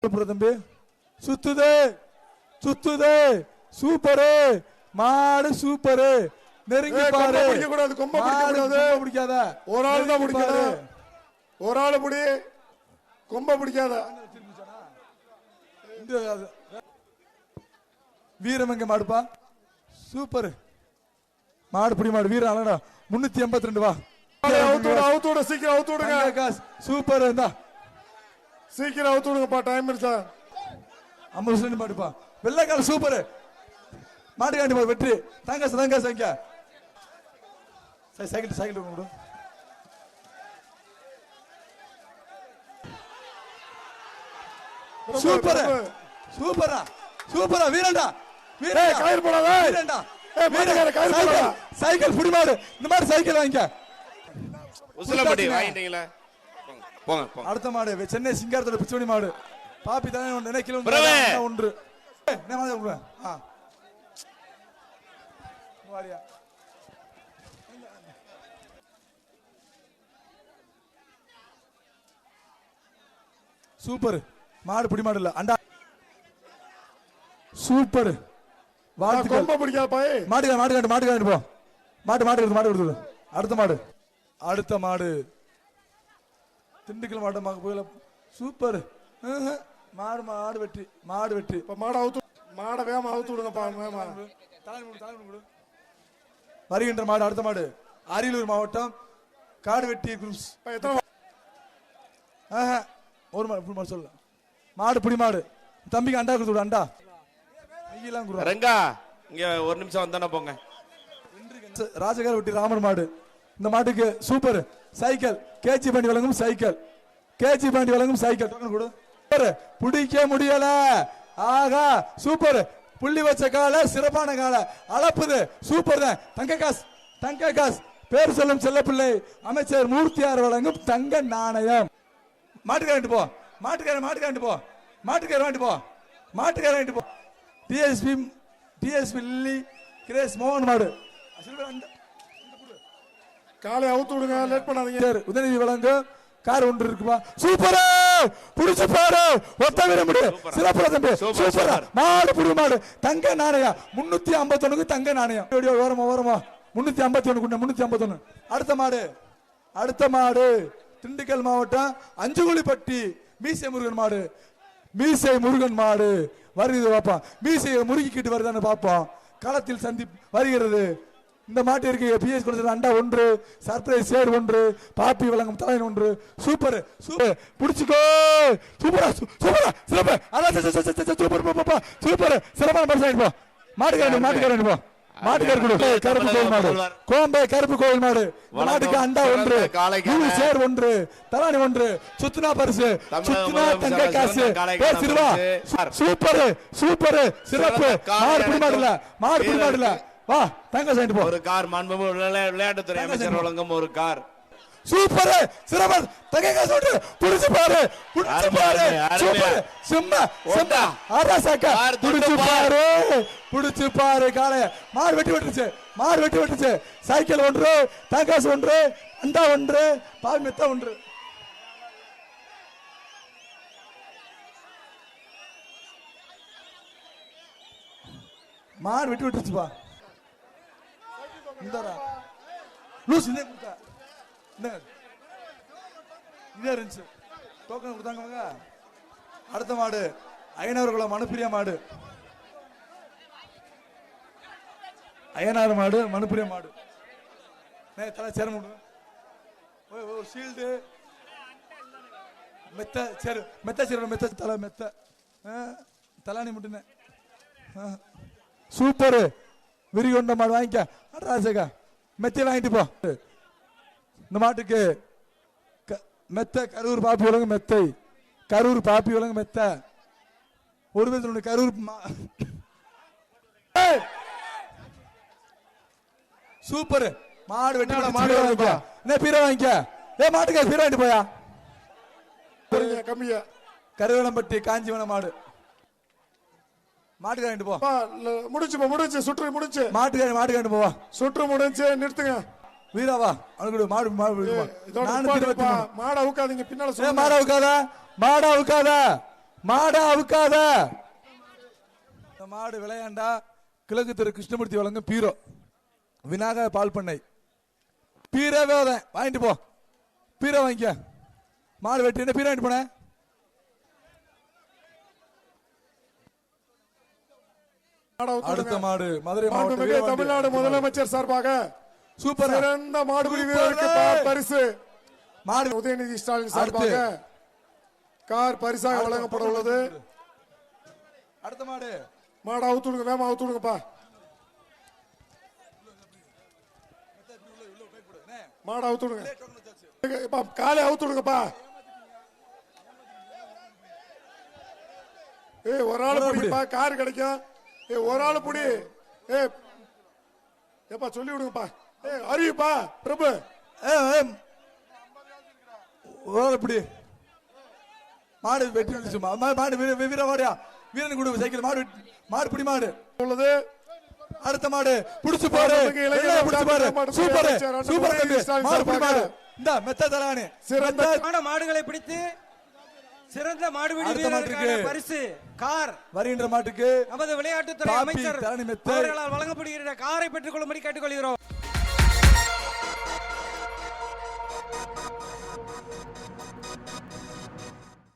தம்பி சுத்துதே சுத்துதே சூப்பரு மாடு சூப்பரு நெருங்கி பாரு கொம்ப பிடிக்காத ஒரு ஆள் தான் பிடிக்காத ஒரு ஆள் பிடி கொம்ப பிடிக்காத வீரமங்க மாடுப்பா சூப்பர் மாடு பிடி மாடு வீரம் அழகா 382 வா அவுத்தோட சீக்கிரம் அவுத்தோடுங்க சூப்பர் இருந்தா சீக்கிரம் அவுத்தோடுங்கப்பா டைம் இருக்கா 50 மாடுப்பா வெள்ளைக்கால சூப்பர் மாட்டுக்காண்டி போய் வெற்றி தாங்க தாங்க சங்க சைக்கிள் சைக்கிள் கொடு சூப்பர் சூப்பரா சூப்பரா வீரண்டா வீரண்டா கயிறு போடாத வீரண்டா கயிறு போடாத சைக்கிள் புடி மாடு இந்த மாதிரி சைக்கிள் வாங்கிக்க உசலப்பட்டி வாங்கிட்டீங்களா போங்க போங்க அடுத்த மாடு சென்னை சிங்காரத்தோட பிச்சோடி மாடு பாப்பி தானே நினைக்கல ஒன்று என்ன மாதிரி ஆ வாரியா சூப்பர் மாடு பிடி மாடு இல்ல அண்டா சூப்பர் கொம்ப பிடிக்காத பாய் மாடு மாடு மாடு காட்டு போ மாடு மாடு மாடு கொடுத்து அடுத்த மாடு திண்டுக்கல் மாவட்டம் போயில சூப்பர் மாடு மாடு வெற்றி மாடு வெற்றி இப்ப மாடு அவுத்து மாட வேகமா அவுத்து விடுங்கப்பா வேகமா தலைமுடி வருகின்ற மாடு அடுத்த மாடு அரியலூர் மாவட்டம் காடுவெட்டி குரூப்ஸ் ஒரு மாடு சொல்ல மாடு பிடி மாடு தம்பிக்கு அண்டா கொடுத்து அண்டா ரங்கா இங்க ஒரு நிமிஷம் வந்தானே போங்க ராஜகார வெட்டி ராமர் மாடு இந்த மாட்டுக்கு சூப்பர் சைக்கிள் கேச்சி பாண்டி வழங்கும் சைக்கிள் கேச்சி பாண்டி வழங்கும் சைக்கிள் கொடு பிடிக்க முடியல ஆகா சூப்பர் புள்ளி வச்ச கால சிறப்பான கால அளப்புது சூப்பர் தான் தங்க காசு பேர் சொல்லும் செல்ல பிள்ளை அமைச்சர் மூர்த்தியார் வழங்கும் தங்க நாணயம் மாட்டுக்காரன் போ மாட்டுக்காரன் போ மாட்டுக்காரன் வாங்கிட்டு போ டிஎஸ்பி லில்லி கிரேஸ் மோகன் மாடு காலை அவுத்து விடுங்க லேட் பண்ணாதீங்க உதயநிதி வழங்கும் கார் ஒன்று இருக்குப்பா சூப்பர் புடிச்சு பாரு ஒத்த வீர முடியும் சிறப்பு தம்பி சூப்பர் மாடு புடி மாடு தங்க நாணயம் 351 தங்க நாணயம் ஓரமா 351 அடுத்த மாடு திண்டுக்கல் மாவட்டம் அஞ்சுகுழிப்பட்டி மீசை முருகன் மாடு வருது பாப்பா மீசையை முருகிக்கிட்டு வருதான்னு பாப்போம் களத்தில் சந்தி வருகிறது இந்த மாட்டிற்கு பிஎஸ் கொடுத்தது அண்டா ஒன்று சர்ப்ரைஸ் சேர் ஒன்று பாப்பி வழங்கும் தலைவன் ஒன்று சூப்பர் சூப்பர் புடிச்சுக்கோ சூப்பரா சிறப்பு சூப்பர் சிறப்பான பரிசு போ மாட்டுக்காரன் போ கருப்பு கோவில் மாடு கோம்பை கருப்பு கோவில் மாடு மாட்டுக்கு அண்டா ஒன்று சேர் ஒன்று தலானி ஒன்று சுத்துனா பரிசு சுத்துனா தங்க காசு பேசிடுவா சூப்பர் சிறப்பு மாடு புடி மாடு இல்ல வா தங்க சைடு போ ஒரு கார் மாண்புமிகு விளையாட்டுத்துறை அமைச்சர் வழங்கும் ஒரு கார் சூப்பர் சிறப்பர் தங்க காசு ஒன்று புடிச்சு பாரு சூப்பர் சிம்மா ஆராசாக்க புடிச்சு பாரு காளைய மாடு வெட்டி விட்டுச்சு சைக்கிள் ஒன்று தங்காசு ஒன்று அண்டா ஒன்று பால் மெத்த ஒன்று மாடு வெட்டி விட்டுச்சுப்பா இந்தரா லூஸ் இதே கொடுத்தா இதே இருந்துச்சு டோக்கன் கொடுத்தாங்க அடுத்த மாடு ஐநூறுகுளம் மனுப்பிரியா மாடு அய்யனார் மாடு மனுப்பிரியா மாடு தலை சேர முடியும் ஷீல்டு மெத்த தலை மெத்த தலானி முட்டுன சூப்பர் விரிகொண்ட மாடு வாங்கிக்க ராஜகா மெத்தை வாங்கிட்டு போ இந்த மாட்டுக்கு மெத்த கரூர் பாப்பி வழங்கு மெத்தை கரூர் பாப்பி வழங்கு மெத்த ஒரு பேர் கரூர் சூப்பர் மாடு வெட்டி மாடு வாங்கிக்க என்ன பீரை வாங்கிக்க மாட்டுக்கா பீரை வாங்கிட்டு போயா கம்மியா கருவேலம்பட்டி காஞ்சிவனம் மாடு மாட்டுக்காரன் போ முடிச்சு சுற்று முடிச்சு மாட்டுக்காரன் போவா சுற்று முடிஞ்சு நிறுத்துங்க வீராவா அவனுக்கு மாடு மாடு மாட உட்காதீங்க பின்னால மாட உட்காத மாடா அவுக்காத. இந்த மாடு விளையாண்டா கிழக்கு தெரு கிருஷ்ணமூர்த்தி வழங்கும் பீரோ விநாயகர் பால் பண்ணை பீரோவே வாங்கிட்டு போ. பீரோ வாங்கிக்க. மாடு வெட்டி என்ன பீரோ வாங்கிட்டு போன? அடுத்த மாடு மதுரை மாவட்டம் தமிழ்நாடு முதலமைச்சர் சார்பாக சூப்பர் சிறந்த மாடுபிடி வீரருக்கு பரிசு மாடு உதயநிதி ஸ்டாலின் சார்பாக கார் பரிசாக வழங்கப்பட உள்ளது. அடுத்த மாடு மாடு அவுத்துடுங்க, வேமா அவுத்துடுங்கப்பா. மாடு அவுத்துடுங்க, காலை அவுத்துடுங்கப்பா. ஒரு ஆள் பிடிப்பா, கார் கிடைக்கும். ஒரு ஆள் புடி. ஏப்பா சொல்லி விடுங்கப்பா. அறிவிப்பா பிரபு. ஒரு ஆள் பிடி. மாடு வெட்டி மாடு வீர மாடியா வீரன் கொடு சைக்கிள் மாடு மாடு பிடி மாடு உள்ளது. அடுத்த மாடு புடிச்சு பாரு, புடிச்சு பாரு. சூப்பர் சூப்பர் தம்பி. மாடு பிடி மாடு. இந்த மெத்த தரானே சிறந்த மாடுகளை பிடித்து சிறந்த மாடுபிடி வீரருக்கான பரிசு கார் வருகின்ற மாட்டுக்கு நமது விளையாட்டுத்துறை அமைச்சர் அவர்களால் வழங்கப்படுகிற காரை பெற்றுக் கொள்ளும்படி கேட்டுக்கொள்கிறோம்.